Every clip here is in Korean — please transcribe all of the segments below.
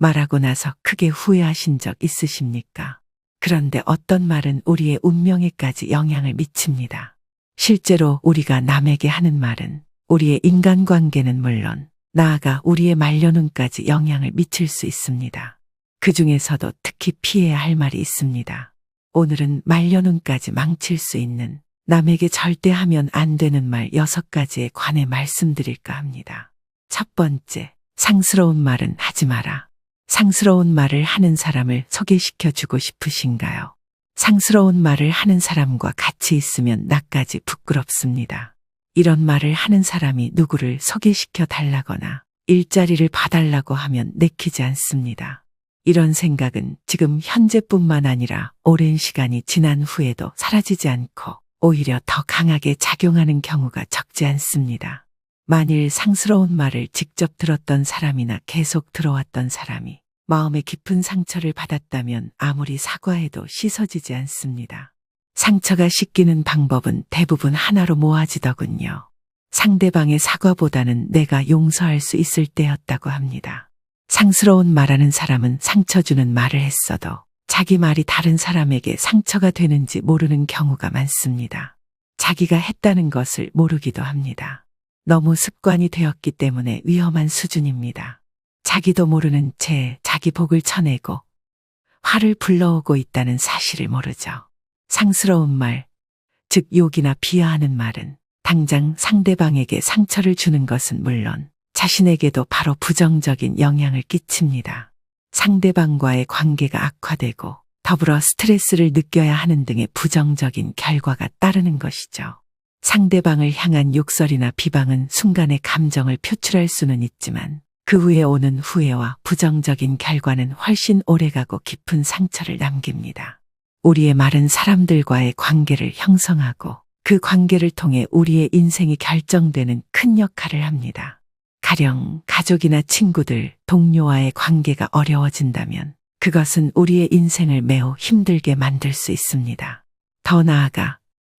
말하고 나서 크게 후회하신 적 있으십니까? 그런데 어떤 말은 우리의 운명에까지 영향을 미칩니다. 실제로 우리가 남에게 하는 말은 우리의 인간관계는 물론 나아가 우리의 말년운까지 영향을 미칠 수 있습니다. 그 중에서도 특히 피해야 할 말이 있습니다. 오늘은 말년운까지 망칠 수 있는 남에게 절대 하면 안 되는 말 6가지에 관해 말씀드릴까 합니다. 첫 번째, 상스러운 말은 하지 마라. 상스러운 말을 하는 사람을 소개시켜 주고 싶으신가요? 상스러운 말을 하는 사람과 같이 있으면 나까지 부끄럽습니다. 이런 말을 하는 사람이 누구를 소개시켜 달라거나 일자리를 봐달라고 하면 내키지 않습니다. 이런 생각은 지금 현재뿐만 아니라 오랜 시간이 지난 후에도 사라지지 않고 오히려 더 강하게 작용하는 경우가 적지 않습니다. 만일 상스러운 말을 직접 들었던 사람이나 계속 들어왔던 사람이 마음에 깊은 상처를 받았다면 아무리 사과해도 씻어지지 않습니다. 상처가 씻기는 방법은 대부분 하나로 모아지더군요. 상대방의 사과보다는 내가 용서할 수 있을 때였다고 합니다. 상스러운 말하는 사람은 상처 주는 말을 했어도 자기 말이 다른 사람에게 상처가 되는지 모르는 경우가 많습니다. 자기가 했다는 것을 모르기도 합니다. 너무 습관이 되었기 때문에 위험한 수준입니다. 자기도 모르는 채 자기 복을 쳐내고 화를 불러오고 있다는 사실을 모르죠. 상스러운 말, 즉 욕이나 비하하는 말은 당장 상대방에게 상처를 주는 것은 물론 자신에게도 바로 부정적인 영향을 끼칩니다. 상대방과의 관계가 악화되고 더불어 스트레스를 느껴야 하는 등의 부정적인 결과가 따르는 것이죠. 상대방을 향한 욕설이나 비방은 순간의 감정을 표출할 수는 있지만 그 후에 오는 후회와 부정적인 결과는 훨씬 오래가고 깊은 상처를 남깁니다. 우리의 말은 사람들과의 관계를 형성하고 그 관계를 통해 우리의 인생이 결정되는 큰 역할을 합니다. 가령 가족이나 친구들, 동료와의 관계가 어려워진다면 그것은 우리의 인생을 매우 힘들게 만들 수 있습니다. 더 나아가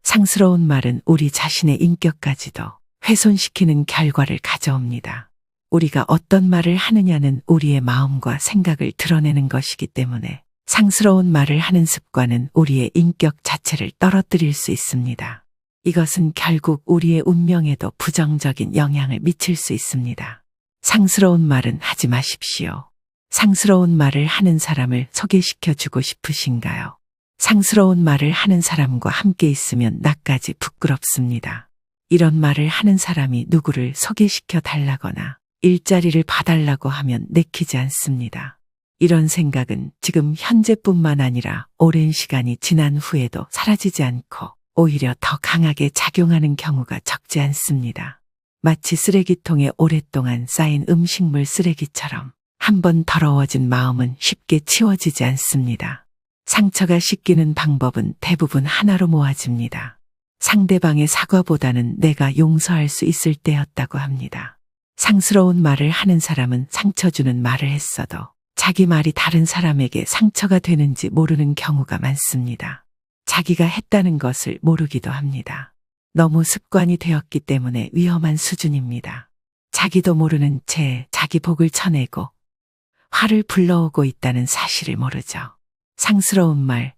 상스러운 말은 우리 자신의 인격까지도 훼손시키는 결과를 가져옵니다. 우리가 어떤 말을 하느냐는 우리의 마음과 생각을 드러내는 것이기 때문에 상스러운 말을 하는 습관은 우리의 인격 자체를 떨어뜨릴 수 있습니다. 이것은 결국 우리의 운명에도 부정적인 영향을 미칠 수 있습니다. 상스러운 말은 하지 마십시오. 상스러운 말을 하는 사람을 소개시켜 주고 싶으신가요? 상스러운 말을 하는 사람과 함께 있으면 나까지 부끄럽습니다. 이런 말을 하는 사람이 누구를 소개시켜 달라거나 일자리를 봐달라고 하면 내키지 않습니다. 이런 생각은 지금 현재뿐만 아니라 오랜 시간이 지난 후에도 사라지지 않고 오히려 더 강하게 작용하는 경우가 적지 않습니다. 마치 쓰레기통에 오랫동안 쌓인 음식물 쓰레기처럼 한번 더러워진 마음은 쉽게 치워지지 않습니다. 상처가 씻기는 방법은 대부분 하나로 모아집니다. 상대방의 사과보다는 내가 용서할 수 있을 때였다고 합니다. 상스러운 말을 하는 사람은 상처 주는 말을 했어도 자기 말이 다른 사람에게 상처가 되는지 모르는 경우가 많습니다. 자기가 했다는 것을 모르기도 합니다. 너무 습관이 되었기 때문에 위험한 수준입니다. 자기도 모르는 채 자기 복을 쳐내고 화를 불러오고 있다는 사실을 모르죠. 상스러운 말,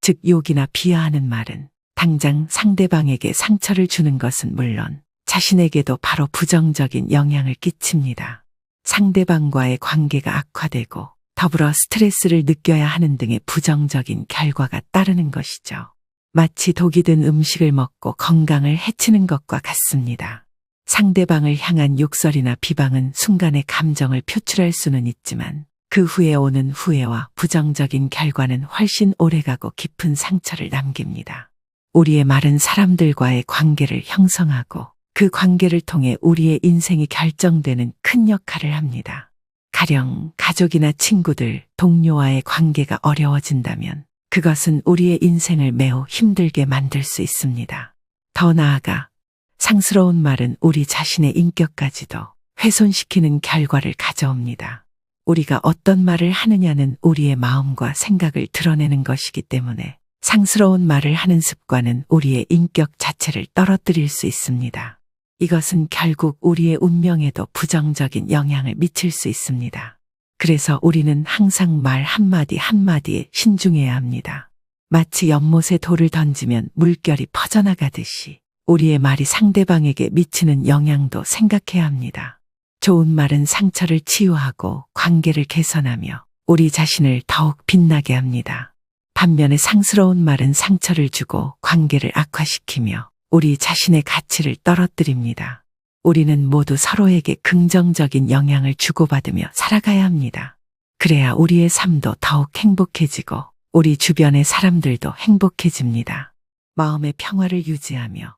즉 욕이나 비하하는 말은 당장 상대방에게 상처를 주는 것은 물론 자신에게도 바로 부정적인 영향을 끼칩니다. 상대방과의 관계가 악화되고 더불어 스트레스를 느껴야 하는 등의 부정적인 결과가 따르는 것이죠. 마치 독이 든 음식을 먹고 건강을 해치는 것과 같습니다. 상대방을 향한 욕설이나 비방은 순간의 감정을 표출할 수는 있지만 그 후에 오는 후회와 부정적인 결과는 훨씬 오래가고 깊은 상처를 남깁니다. 우리의 말은 사람들과의 관계를 형성하고 그 관계를 통해 우리의 인생이 결정되는 큰 역할을 합니다. 가령 가족이나 친구들, 동료와의 관계가 어려워진다면 그것은 우리의 인생을 매우 힘들게 만들 수 있습니다. 더 나아가 상스러운 말은 우리 자신의 인격까지도 훼손시키는 결과를 가져옵니다. 우리가 어떤 말을 하느냐는 우리의 마음과 생각을 드러내는 것이기 때문에 상스러운 말을 하는 습관은 우리의 인격 자체를 떨어뜨릴 수 있습니다. 이것은 결국 우리의 운명에도 부정적인 영향을 미칠 수 있습니다. 그래서 우리는 항상 말 한마디 한마디에 신중해야 합니다. 마치 연못에 돌을 던지면 물결이 퍼져나가듯이 우리의 말이 상대방에게 미치는 영향도 생각해야 합니다. 좋은 말은 상처를 치유하고 관계를 개선하며 우리 자신을 더욱 빛나게 합니다. 반면에 상스러운 말은 상처를 주고 관계를 악화시키며 우리 자신의 가치를 떨어뜨립니다. 우리는 모두 서로에게 긍정적인 영향을 주고받으며 살아가야 합니다. 그래야 우리의 삶도 더욱 행복해지고 우리 주변의 사람들도 행복해집니다. 마음의 평화를 유지하며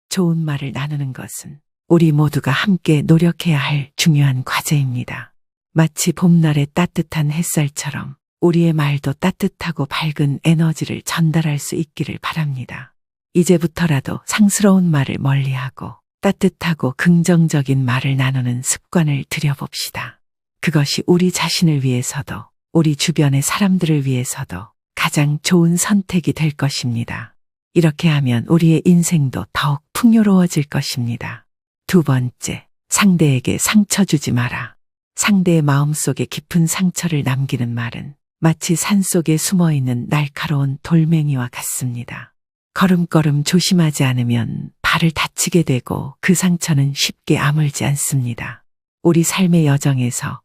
좋은 말을 나누는 것은 우리 모두가 함께 노력해야 할 중요한 과제입니다. 마치 봄날의 따뜻한 햇살처럼 우리의 말도 따뜻하고 밝은 에너지를 전달할 수 있기를 바랍니다. 이제부터라도 상스러운 말을 멀리하고 따뜻하고 긍정적인 말을 나누는 습관을 들여봅시다. 그것이 우리 자신을 위해서도 우리 주변의 사람들을 위해서도 가장 좋은 선택이 될 것입니다. 이렇게 하면 우리의 인생도 더욱 풍요로워질 것입니다. 두 번째, 상대에게 상처 주지 마라. 상대의 마음속에 깊은 상처를 남기는 말은 마치 산속에 숨어있는 날카로운 돌멩이와 같습니다. 걸음걸음 조심하지 않으면 발을 다치게 되고 그 상처는 쉽게 아물지 않습니다. 우리 삶의 여정에서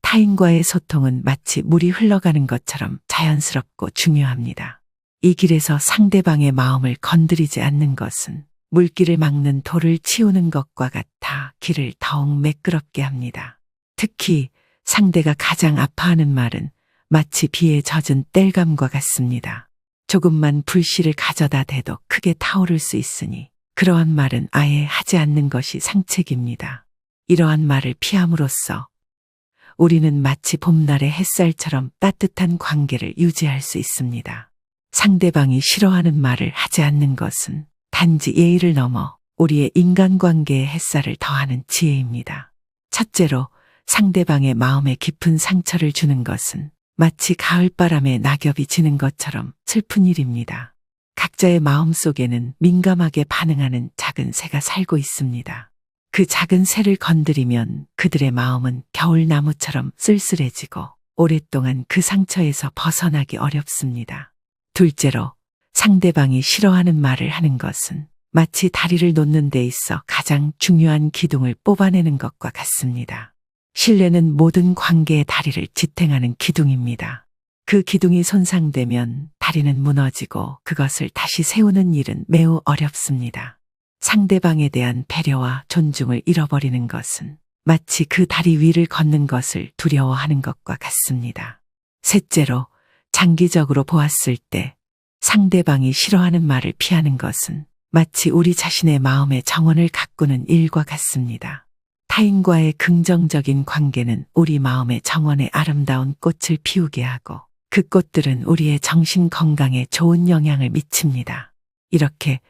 타인과의 소통은 마치 물이 흘러가는 것처럼 자연스럽고 중요합니다. 이 길에서 상대방의 마음을 건드리지 않는 것은 물길을 막는 돌을 치우는 것과 같아 길을 더욱 매끄럽게 합니다. 특히 상대가 가장 아파하는 말은 마치 비에 젖은 땔감과 같습니다. 조금만 불씨를 가져다 대도 크게 타오를 수 있으니 그러한 말은 아예 하지 않는 것이 상책입니다. 이러한 말을 피함으로써 우리는 마치 봄날의 햇살처럼 따뜻한 관계를 유지할 수 있습니다. 상대방이 싫어하는 말을 하지 않는 것은 단지 예의를 넘어 우리의 인간관계에 햇살을 더하는 지혜입니다. 첫째로, 상대방의 마음에 깊은 상처를 주는 것은 마치 가을바람에 낙엽이 지는 것처럼 슬픈 일입니다. 각자의 마음속에는 민감하게 반응하는 작은 새가 살고 있습니다. 그 작은 새를 건드리면 그들의 마음은 겨울나무처럼 쓸쓸해지고 오랫동안 그 상처에서 벗어나기 어렵습니다. 둘째로, 상대방이 싫어하는 말을 하는 것은 마치 다리를 놓는 데 있어 가장 중요한 기둥을 뽑아내는 것과 같습니다. 신뢰는 모든 관계의 다리를 지탱하는 기둥입니다. 그 기둥이 손상되면 다리는 무너지고 그것을 다시 세우는 일은 매우 어렵습니다. 상대방에 대한 배려와 존중을 잃어버리는 것은 마치 그 다리 위를 걷는 것을 두려워하는 것과 같습니다. 셋째로, 장기적으로 보았을 때 상대방이 싫어하는 말을 피하는 것은 마치 우리 자신의 마음의 정원을 가꾸는 일과 같습니다. 타인과의 긍정적인 관계는 우리 마음의 정원에 아름다운 꽃을 피우게 하고 그 꽃들은 우리의 정신 건강에 좋은 영향을 미칩니다. 이렇게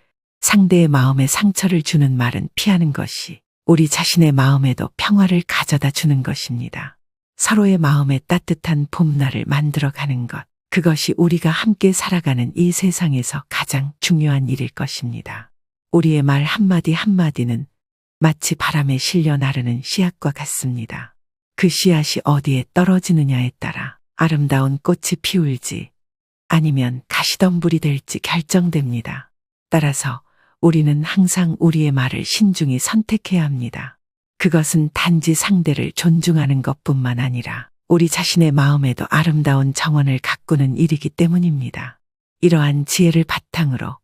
상대의 마음에 상처를 주는 말은 피하는 것이 우리 자신의 마음에도 평화를 가져다 주는 것입니다. 서로의 마음에 따뜻한 봄날을 만들어가는 것, 그것이 우리가 함께 살아가는 이 세상에서 가장 중요한 일일 것입니다. 우리의 말 한마디 한마디는 마치 바람에 실려 나르는 씨앗과 같습니다. 그 씨앗이 어디에 떨어지느냐에 따라 아름다운 꽃이 피울지 아니면 가시덤불이 될지 결정됩니다. 따라서 우리는 항상 우리의 말을 신중히 선택해야 합니다. 그것은 단지 상대를 존중하는 것뿐만 아니라 우리 자신의 마음에도 아름다운 정원을 가꾸는 일이기 때문입니다. 이러한 지혜를 바탕으로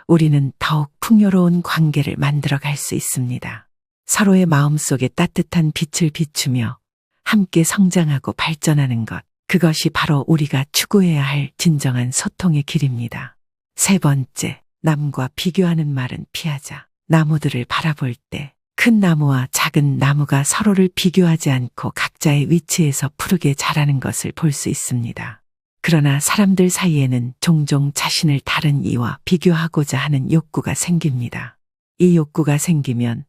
우리는 더욱 풍요로운 관계를 만들어갈 수 있습니다. 서로의 마음속에 따뜻한 빛을 비추며 함께 성장하고 발전하는 것, 그것이 바로 우리가 추구해야 할 진정한 소통의 길입니다. 세 번째, 남과 비교하는 말은 피하자. 나무들을 바라볼 때 큰 나무와 작은 나무가 서로를 비교하지 않고 각자의 위치에서 푸르게 자라는 것을 볼 수 있습니다. 그러나 사람들 사이에는 종종 자신을 다른 이와 비교하고자 하는 욕구가 생깁니다. 이 욕구가 생기면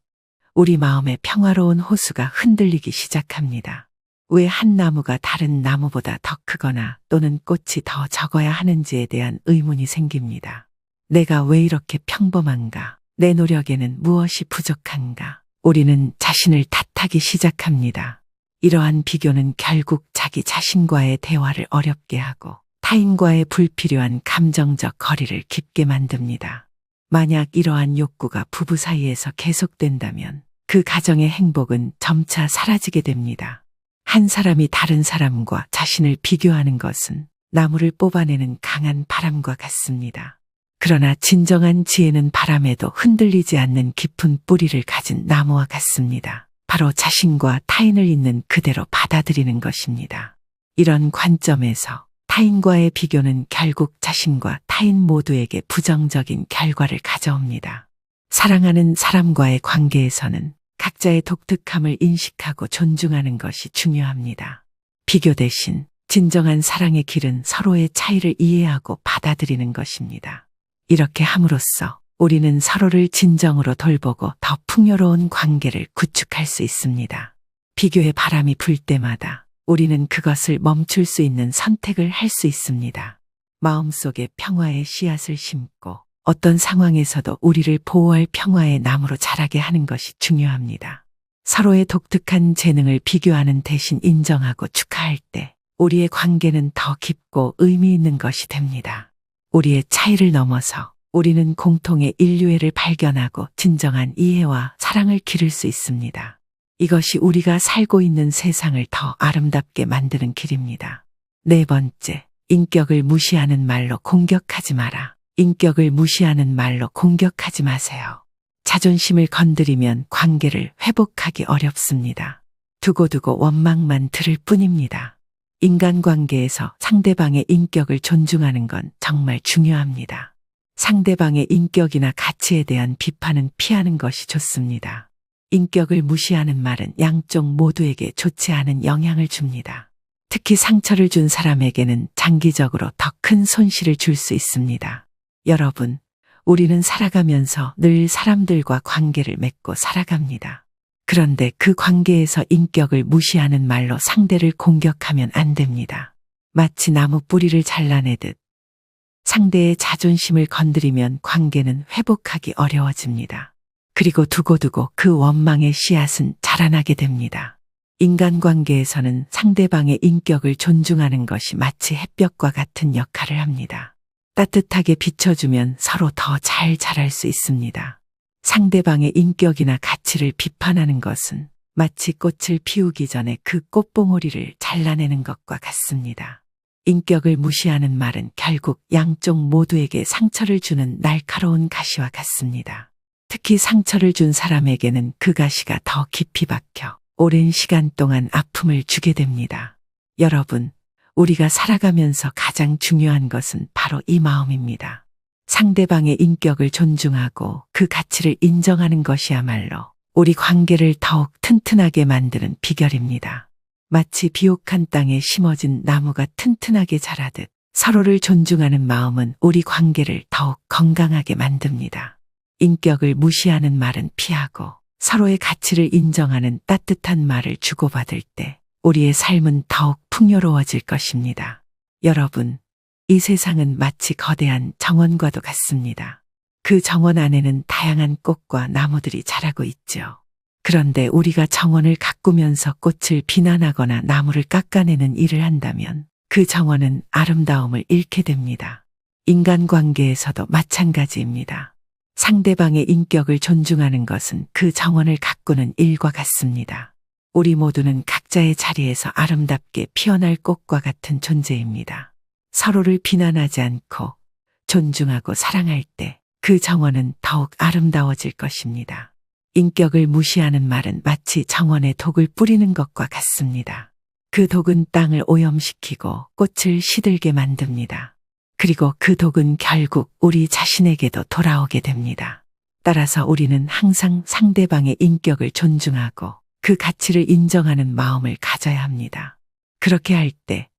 우리 마음의 평화로운 호수가 흔들리기 시작합니다. 왜 한 나무가 다른 나무보다 더 크거나 또는 꽃이 더 적어야 하는지에 대한 의문이 생깁니다. 내가 왜 이렇게 평범한가? 내 노력에는 무엇이 부족한가? 우리는 자신을 탓하기 시작합니다. 이러한 비교는 결국 자기 자신과의 대화를 어렵게 하고 타인과의 불필요한 감정적 거리를 깊게 만듭니다. 만약 이러한 욕구가 부부 사이에서 계속된다면 그 가정의 행복은 점차 사라지게 됩니다. 한 사람이 다른 사람과 자신을 비교하는 것은 나무를 뽑아내는 강한 바람과 같습니다. 그러나 진정한 지혜는 바람에도 흔들리지 않는 깊은 뿌리를 가진 나무와 같습니다. 바로 자신과 타인을 있는 그대로 받아들이는 것입니다. 이런 관점에서 타인과의 비교는 결국 자신과 타인 모두에게 부정적인 결과를 가져옵니다. 사랑하는 사람과의 관계에서는 각자의 독특함을 인식하고 존중하는 것이 중요합니다. 비교 대신 진정한 사랑의 길은 서로의 차이를 이해하고 받아들이는 것입니다. 이렇게 함으로써 우리는 서로를 진정으로 돌보고 더 풍요로운 관계를 구축할 수 있습니다. 비교의 바람이 불 때마다 우리는 그것을 멈출 수 있는 선택을 할 수 있습니다. 마음속에 평화의 씨앗을 심고 어떤 상황에서도 우리를 보호할 평화의 나무로 자라게 하는 것이 중요합니다. 서로의 독특한 재능을 비교하는 대신 인정하고 축하할 때 우리의 관계는 더 깊고 의미 있는 것이 됩니다. 우리의 차이를 넘어서 우리는 공통의 인류애를 발견하고 진정한 이해와 사랑을 기를 수 있습니다. 이것이 우리가 살고 있는 세상을 더 아름답게 만드는 길입니다. 네 번째, 인격을 무시하는 말로 공격하지 마라. 인격을 무시하는 말로 공격하지 마세요. 자존심을 건드리면 관계를 회복하기 어렵습니다. 두고두고 원망만 들을 뿐입니다. 인간관계에서 상대방의 인격을 존중하는 건 정말 중요합니다. 상대방의 인격이나 가치에 대한 비판은 피하는 것이 좋습니다. 인격을 무시하는 말은 양쪽 모두에게 좋지 않은 영향을 줍니다. 특히 상처를 준 사람에게는 장기적으로 더 큰 손실을 줄 수 있습니다. 여러분, 우리는 살아가면서 늘 사람들과 관계를 맺고 살아갑니다. 그런데 그 관계에서 인격을 무시하는 말로 상대를 공격하면 안 됩니다. 마치 나무 뿌리를 잘라내듯 상대의 자존심을 건드리면 관계는 회복하기 어려워집니다. 그리고 두고두고 그 원망의 씨앗은 자라나게 됩니다. 인간관계에서는 상대방의 인격을 존중하는 것이 마치 햇볕과 같은 역할을 합니다. 따뜻하게 비춰주면 서로 더 잘 자랄 수 있습니다. 상대방의 인격이나 가치를 비판하는 것은 마치 꽃을 피우기 전에 그 꽃봉오리를 잘라내는 것과 같습니다. 인격을 무시하는 말은 결국 양쪽 모두에게 상처를 주는 날카로운 가시와 같습니다. 특히 상처를 준 사람에게는 그 가시가 더 깊이 박혀 오랜 시간 동안 아픔을 주게 됩니다. 여러분, 우리가 살아가면서 가장 중요한 것은 바로 이 마음입니다. 상대방의 인격을 존중하고 그 가치를 인정하는 것이야말로 우리 관계를 더욱 튼튼하게 만드는 비결입니다. 마치 비옥한 땅에 심어진 나무가 튼튼하게 자라듯 서로를 존중하는 마음은 우리 관계를 더욱 건강하게 만듭니다. 인격을 무시하는 말은 피하고 서로의 가치를 인정하는 따뜻한 말을 주고받을 때 우리의 삶은 더욱 풍요로워질 것입니다. 여러분, 이 세상은 마치 거대한 정원과도 같습니다. 그 정원 안에는 다양한 꽃과 나무들이 자라고 있죠. 그런데 우리가 정원을 가꾸면서 꽃을 비난하거나 나무를 깎아내는 일을 한다면 그 정원은 아름다움을 잃게 됩니다. 인간관계에서도 마찬가지입니다. 상대방의 인격을 존중하는 것은 그 정원을 가꾸는 일과 같습니다. 우리 모두는 각자의 자리에서 아름답게 피어날 꽃과 같은 존재입니다. 서로를 비난하지 않고 존중하고 사랑할 때 그 정원은 더욱 아름다워질 것입니다. 인격을 무시하는 말은 마치 정원에 독을 뿌리는 것과 같습니다. 그 독은 땅을 오염시키고 꽃을 시들게 만듭니다. 그리고 그 독은 결국 우리 자신에게도 돌아오게 됩니다. 따라서 우리는 항상 상대방의 인격을 존중하고 그 가치를 인정하는 마음을 가져야 합니다. 그렇게 할 때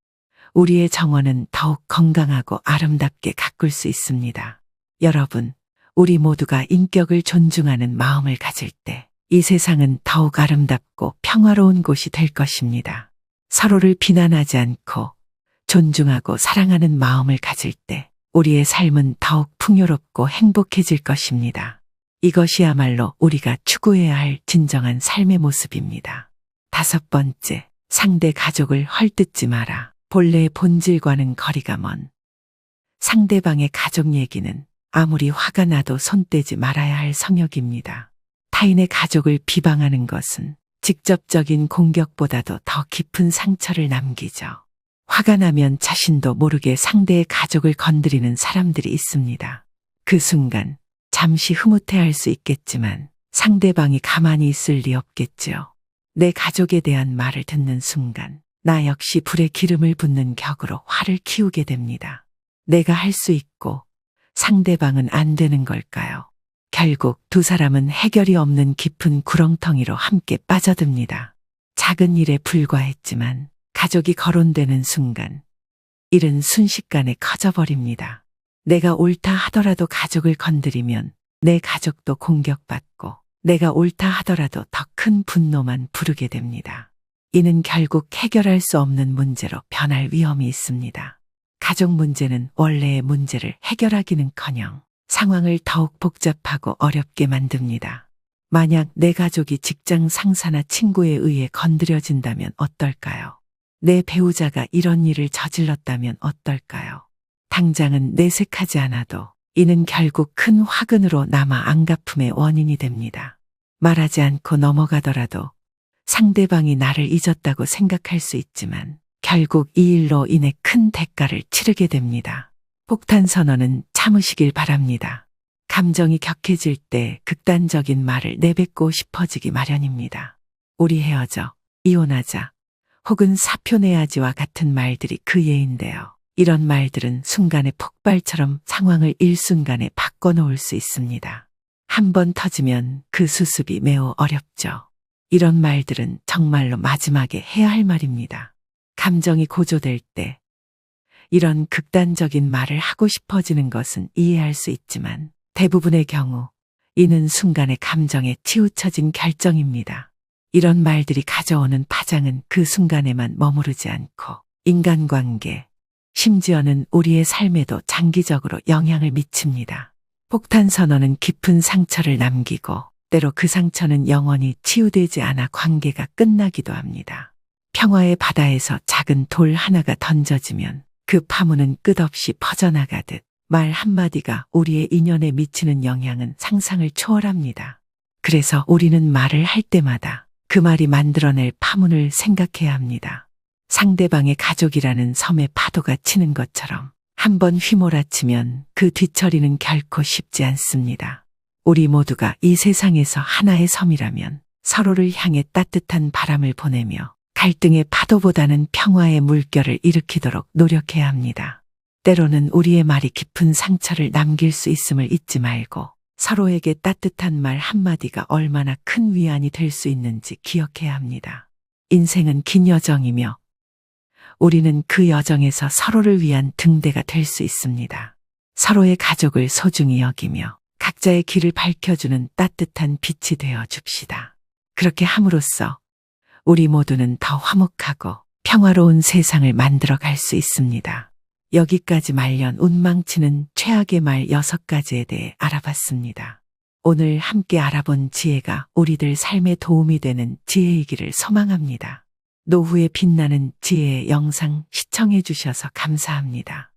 우리의 정원은 더욱 건강하고 아름답게 가꿀 수 있습니다. 여러분, 우리 모두가 인격을 존중하는 마음을 가질 때 이 세상은 더욱 아름답고 평화로운 곳이 될 것입니다. 서로를 비난하지 않고 존중하고 사랑하는 마음을 가질 때 우리의 삶은 더욱 풍요롭고 행복해질 것입니다. 이것이야말로 우리가 추구해야 할 진정한 삶의 모습입니다. 다섯 번째, 상대 가족을 헐뜯지 마라. 본래의 본질과는 거리가 먼 상대방의 가족 얘기는 아무리 화가 나도 손대지 말아야 할 성역입니다. 타인의 가족을 비방하는 것은 직접적인 공격보다도 더 깊은 상처를 남기죠. 화가 나면 자신도 모르게 상대의 가족을 건드리는 사람들이 있습니다. 그 순간 잠시 흐뭇해할 수 있겠지만 상대방이 가만히 있을 리 없겠지요. 내 가족에 대한 말을 듣는 순간 나 역시 불에 기름을 붓는 격으로 화를 키우게 됩니다. 내가 할 수 있고 상대방은 안 되는 걸까요? 결국 두 사람은 해결이 없는 깊은 구렁텅이로 함께 빠져듭니다. 작은 일에 불과했지만 가족이 거론되는 순간 일은 순식간에 커져버립니다. 내가 옳다 하더라도 가족을 건드리면 내 가족도 공격받고 내가 옳다 하더라도 더 큰 분노만 부르게 됩니다. 이는 결국 해결할 수 없는 문제로 변할 위험이 있습니다. 가족 문제는 원래의 문제를 해결하기는커녕 상황을 더욱 복잡하고 어렵게 만듭니다. 만약 내 가족이 직장 상사나 친구에 의해 건드려진다면 어떨까요? 내 배우자가 이런 일을 저질렀다면 어떨까요? 당장은 내색하지 않아도 이는 결국 큰 화근으로 남아 안갚음의 원인이 됩니다. 말하지 않고 넘어가더라도 상대방이 나를 잊었다고 생각할 수 있지만 결국 이 일로 인해 큰 대가를 치르게 됩니다. 폭탄 선언은 참으시길 바랍니다. 감정이 격해질 때 극단적인 말을 내뱉고 싶어지기 마련입니다. 우리 헤어져, 이혼하자, 혹은 사표 내야지와 같은 말들이 그 예인데요. 이런 말들은 순간의 폭발처럼 상황을 일순간에 바꿔놓을 수 있습니다. 한 번 터지면 그 수습이 매우 어렵죠. 이런 말들은 정말로 마지막에 해야 할 말입니다. 감정이 고조될 때 이런 극단적인 말을 하고 싶어지는 것은 이해할 수 있지만 대부분의 경우 이는 순간의 감정에 치우쳐진 결정입니다. 이런 말들이 가져오는 파장은 그 순간에만 머무르지 않고 인간관계, 심지어는 우리의 삶에도 장기적으로 영향을 미칩니다. 폭탄 선언은 깊은 상처를 남기고 때로 그 상처는 영원히 치유되지 않아 관계가 끝나기도 합니다. 평화의 바다에서 작은 돌 하나가 던져지면 그 파문은 끝없이 퍼져나가듯 말 한마디가 우리의 인연에 미치는 영향은 상상을 초월합니다. 그래서 우리는 말을 할 때마다 그 말이 만들어낼 파문을 생각해야 합니다. 상대방의 가족이라는 섬에 파도가 치는 것처럼 한번 휘몰아치면 그 뒤처리는 결코 쉽지 않습니다. 우리 모두가 이 세상에서 하나의 섬이라면 서로를 향해 따뜻한 바람을 보내며 갈등의 파도보다는 평화의 물결을 일으키도록 노력해야 합니다. 때로는 우리의 말이 깊은 상처를 남길 수 있음을 잊지 말고 서로에게 따뜻한 말 한마디가 얼마나 큰 위안이 될 수 있는지 기억해야 합니다. 인생은 긴 여정이며 우리는 그 여정에서 서로를 위한 등대가 될 수 있습니다. 서로의 가족을 소중히 여기며 각자의 길을 밝혀주는 따뜻한 빛이 되어 줍시다. 그렇게 함으로써 우리 모두는 더 화목하고 평화로운 세상을 만들어 갈 수 있습니다. 여기까지 말년 운망치는 최악의 말 6가지에 대해 알아봤습니다. 오늘 함께 알아본 지혜가 우리들 삶에 도움이 되는 지혜이기를 소망합니다. 노후에 빛나는 지혜의 영상 시청해 주셔서 감사합니다.